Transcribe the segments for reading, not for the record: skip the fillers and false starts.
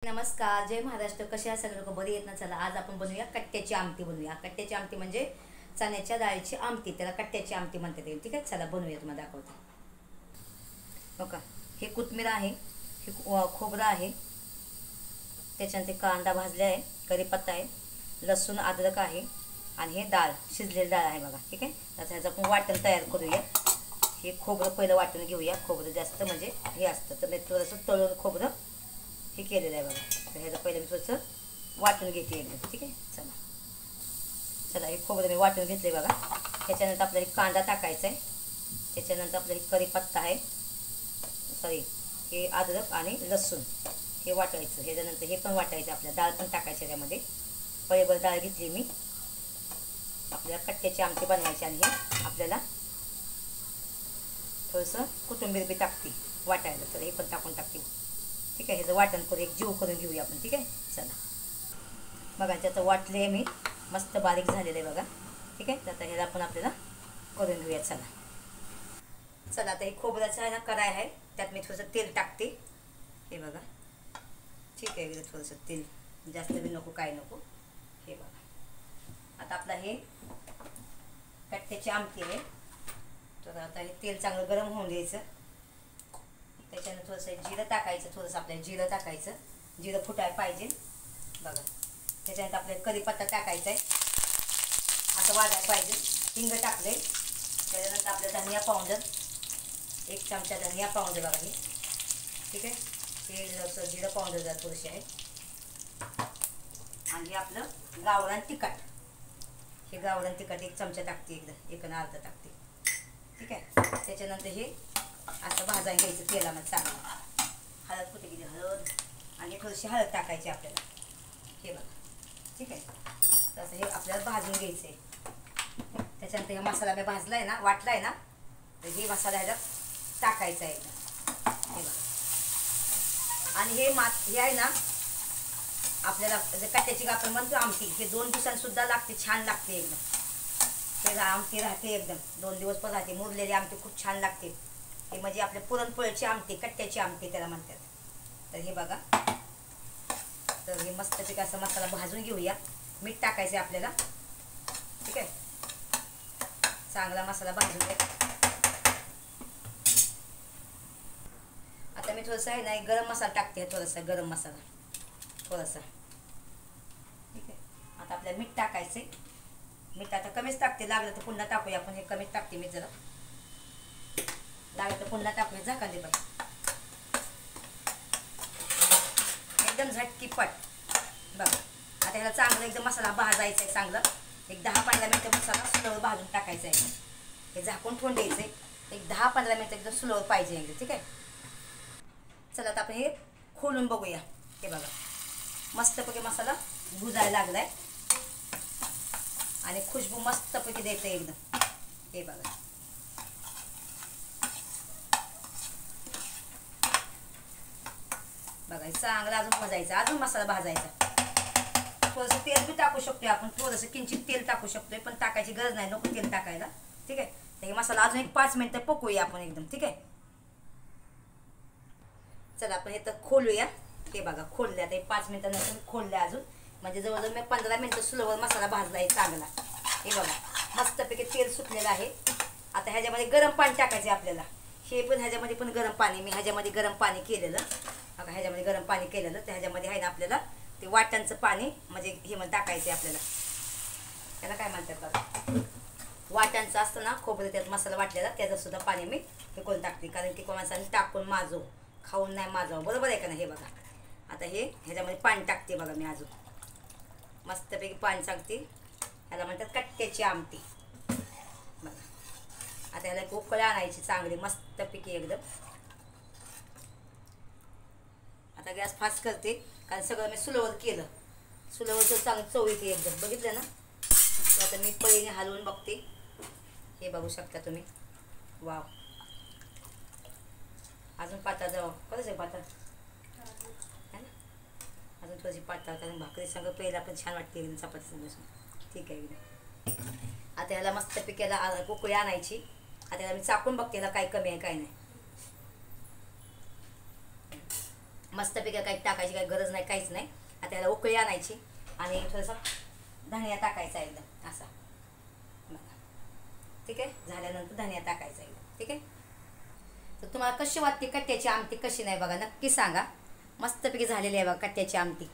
नमस्कार, जय महाराष्ट्र. कसे आहात सगळे लोक? बरी येत ना? चला आज आपण बनवूया कट्ट्याची आमटी. बनवूया कट्ट्याची आमटी म्हणजे चण्याच्या डाळीची आमटी, त्याला कट्ट्याची आमटी म्हणतात येईल. ठीक आहे, चला बनवूया. तुम्हाला दाखवते. हो का, हे कोथिंबीर आहे, हे खोबरं आहे, त्याच्यानंतर कांदा भाजले आहे, कढीपत्ता आहे, लसूण अद्रक आहे आणि हे डाळ, शिजलेली डाळ आहे बघा. ठीक आहे, तर ह्याचं आपण वाटण तयार करूया. हे खोबरं पहिलं वाटून घेऊया. खोबरं जास्त म्हणजे हे असतं, तर मी थोडंसं तळून खोबरं हे केलेलं आहे बघा. तर ह्याचं पहिलं मी थोडंसं वाटून घेते एकदम. ठीक आहे, चला चला हे खोबरं मी वाटून घेतले बघा. त्याच्यानंतर आपल्याला कांदा टाकायचा आहे, त्याच्यानंतर आपल्याला कढीपत्ता आहे, सॉरी हे अद्रक आणि लसूण हे वाटायचं. ह्याच्यानंतर हे पण वाटायचं, आपल्या डाळ पण टाकायची त्यामध्ये. पहिबर डाळ घेतली मी, आपल्याला कट्ट्याची आमटी बनवायची. आणि हे आपल्याला थोडंसं कोथिंबीर बी टाकते वाटायला, तर हे पण टाकून टाकते. ठीक आहे, ह्याचं वाटण करून एक जीव करून घेऊया आपण. ठीक आहे, चला बघा त्याचं वाटले मी, मस्त बारीक झालेलं आहे बघा. ठीक आहे, तर आता ह्याला आपण आपल्याला करून घेऊया. चला आता हे खोबऱ्याचं आहे ना कढाई आहे, त्यात मी थोडंसं तेल टाकते. हे बघा, ठीक आहे, थोडंसं तेल, जास्त बी नको काय नको. हे बघा, आता आपला हे कट्ट्याची आमटी आहे. तर आता हे तेल चांगलं गरम होऊन द्यायचं. त्याच्यानं थोडंसं जिरं टाकायचं, थोडंसं आपल्याला जिरं टाकायचं, जिरं फुटायला पाहिजे बघा. त्याच्यानंतर आपल्याला कढीपत्ता टाकायचा आहे, असं वाजायला पाहिजे. हिंग टाकले, त्याच्यानंतर आपल्याला धनिया पावडर, एक चमचा धनिया पावडर बघा हे. ठीक आहे, हे जिरं पावडर जरा थोडीशी आहे. आणि हे आपलं गावरान तिखट, हे गावरान तिखट एक चमचा टाकते, एकदम एक अर्धा टाकते. ठीक आहे, त्याच्यानंतर हे असं भाजायला घ्यायचं तेलामध्ये चांगलं. हळद कुठे गेली, हळद, आणि थोडीशी हळद टाकायची आपल्याला. हे बघा, ठीक आहे, तसं हे आपल्याला भाजून घ्यायचं आहे. त्याच्यानंतर हा मसाला मी भाजला आहे ना, वाटला आहे ना, तर हे मसाला ह्याच्यात टाकायचा आहे एकदम. हे बघा, आणि हे आहे ना आपल्याला कट्ट्याची आपण म्हणतो आमटी, हे 2 दिवसांसुद्धा लागते, छान लागते एकदम. ते आमटी राहते एकदम 2 दिवस पण राहते. मुरलेली आमटी खूप छान लागते. हे म्हणजे आपल्या पुरणपोळीची आमटी, कट्ट्याची आमटी त्याला म्हणतात. तर हे बघा, तर हे मस्तपैकी असा मसाला भाजून घेऊया. मीठ टाकायचं आहे आपल्याला. ठीक आहे, चांगला मसाला भाजून घ्या. आता मी थोडंसं आहे ना गरम मसाला टाकते, थोडासा गरम मसाला थोडासा. ठीक आहे, आता आपल्याला मीठ टाकायचं आहे. मीठ आता कमीच टाकते, लागलं तर पुन्हा टाकूया आपण. हे कमीच टाकते मी, जरा लागलं तर पुन्हा टाकूया. झाकण दे बाई, एकदम झटकीपट बघा. आता ह्याला चांगलं एकदम मसाला भाजायचा आहे, चांगलं एक 10-15 मिनटं मसाला स्लोवर भाजून टाकायचा आहे. हे झाकून ठेवून द्यायचं आहे, एक 10-15 मिनटं एकदम स्लोवर पाहिजे एकदम. ठीक आहे, चला आता आपण हे खोलून बघूया. हे बघा, मस्तपैकी मसाला भुजायला लागलाय आणि खुशबू मस्तपैकी देते एकदम. हे बघा, बघा चांगला अजून भाजायचा, अजून मसाला भाजायचा. थोडंसं तेल बी टाकू शकतोय आपण, थोडंसं किंचित तेल टाकू शकतोय, पण टाकायची गरज नाही, नको तेल टाकायला. ठीक आहे, तर हे मसाला अजून एक 5 मिनिटं पकवूया आपण एकदम. ठीक आहे, चला आपण हे तर खोलूया. हे बघा खोलले, आता 5 मिनिटानंतर खोलले अजून, म्हणजे जवळजवळ मी 15 मिनिटं स्लोवर मसाला भाजला आहे चांगला. हे बघा, मस्तपैकी तेल सुटलेलं आहे. आता ह्याच्यामध्ये गरम पाणी टाकायचं आहे आपल्याला. हे पण ह्याच्यामध्ये पण गरम पाणी, मी ह्याच्यामध्ये गरम पाणी केलेलं बघा. ह्याच्यामध्ये गरम पाणी केलेलं, तर ह्याच्यामध्ये आहे ना आपल्याला ते वाटणचं पाणी, म्हणजे हे मग टाकायचं आहे आपल्याला. त्याला काय म्हणतात बघा, वाटणचं असतं ना खोबरं, त्यात मसाला वाटलेला, त्याचं सुद्धा पाणी मी हे करून टाकते. कारण की कोणासाठी टाकून माजो, खाऊन नाही माजावं, बरोबर आहे का नाही. हे बघा, आता हे ह्याच्यामध्ये पाणी टाकते बघा मी अजून, मस्तपैकी पाणी टाकते. ह्याला म्हणतात कट्ट्याची आमटी बघा. आता ह्याला एक उकळी आणायची चांगली मस्तपैकी एकदम. आता गॅस फास्ट करते, कारण सगळं मी सुलवर केलं. सुलवरचं चांगलं चव येते एकदम, बघितलं ना. तर आता मी पळीने हलवून बघते. हे बघू शकता तुम्ही, वाव, अजून पातळ जावं, कसं आहे पातळ है ना, अजून थोडीशी पातळ, कारण भाकरी संग पहिला पण छान वाटते एकदम चपाती संग. ठीक आहे एकदम. आता ह्याला मस्तपैकी याला उकळी आणायची. आता याला मी चाकून बघते, याला काय कमी आहे काय नाही. मस्तपैकी काही टाकायची काही गरज नाही, काहीच नाही. आता याला उकळी आणायची आणि थोडासा धनिया टाकायचा एकदम असा. ठीक आहे, झाल्यानंतर धनिया टाकायचा एकदम. ठीक आहे, तर तुम्हाला कशी वाटते कट्ट्याची आमटी, कशी नाही बघा नक्की सांगा. मस्तपैकी झालेली आहे बघा कट्ट्याची आमटी.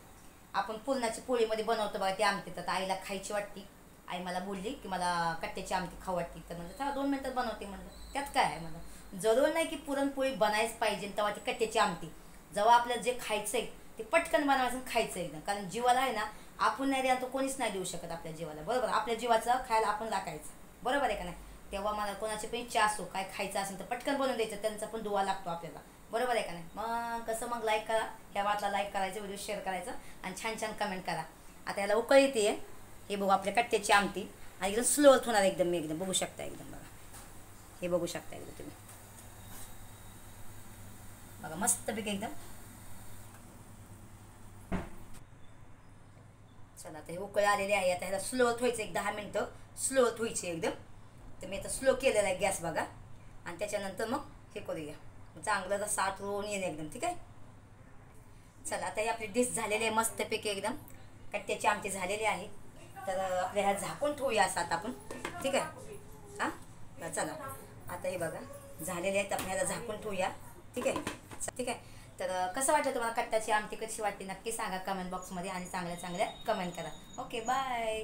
आपण पुरणाची पोळीमध्ये बनवतो बघा ती आमटी. तर आईला खायची वाटती. आई मला बोलली की मला कट्ट्याची आमटी खाऊ वाटते. तर म्हणजे चला 2 मिनिटात बनवते म्हणलं. त्यात काय आहे म्हणलं. जरूर नाही की पुरणपोळी बनायच पाहिजे तेव्हा ती कट्ट्याची आमटी. जेव्हा आपल्याला जे खायचं आहे ते पटकन बनवायचं खायचं एकदम. कारण जीवाला आहे ना, आपण नाही द्याल तर कोणीच नाही देऊ शकत आपल्या जीवाला. बरोबर, आपल्या जीवाचं खायला आपण राखायचं. बरोबर आहे का नाही. तेव्हा मला कोणाची पण इच्छा असो काय खायचं असेल तर पटकन बनवून द्यायचं. त्यांचा पण दुवा लागतो आपल्याला. बरोबर आहे का नाही. मग कसं मग लाईक करा, ह्या वाटला लाईक करायचं, व्हिडिओ शेअर करायचं आणि छान छान कमेंट करा. आता याला उकळी येते. हे बघू आपल्या कट्ट्याची आमटी आणि एकदम स्लोच होणार एकदम. मी एकदम बघू शकता एकदम बघा. हे बघू शकता एकदम तुम्ही बघा मस्तपैकी एकदम. चला आता हे उकळी आलेली आहे. आता ह्याला स्लो व्हायचं 10 मिनटं स्लो व्हायची एकदम. तर मी आता स्लो केलेला आहे गॅस बघा. आणि त्याच्यानंतर मग हे करूया चांगलं तर साठ रोवून येईल एकदम. ठीक आहे, चला आता हे आपली डिश झालेली आहे मस्तपैकी एकदम. कट्ट्याची आमटी झालेली आहे. तर आपल्या ह्या झाकून ठेवूया असं आता आपण. ठीक आहे, हां चला आता हे बघा झालेले आहेत. आपण ह्याला झाकून ठेवूया. ठीक आहे, ठीक आहे. तर कसं वाटलं तुम्हाला कट्ट्याची आमटी, कशी वाटते नक्की सांगा कमेंट बॉक्समध्ये आणि चांगल्या चांगल्या कमेंट करा. Okay, bye.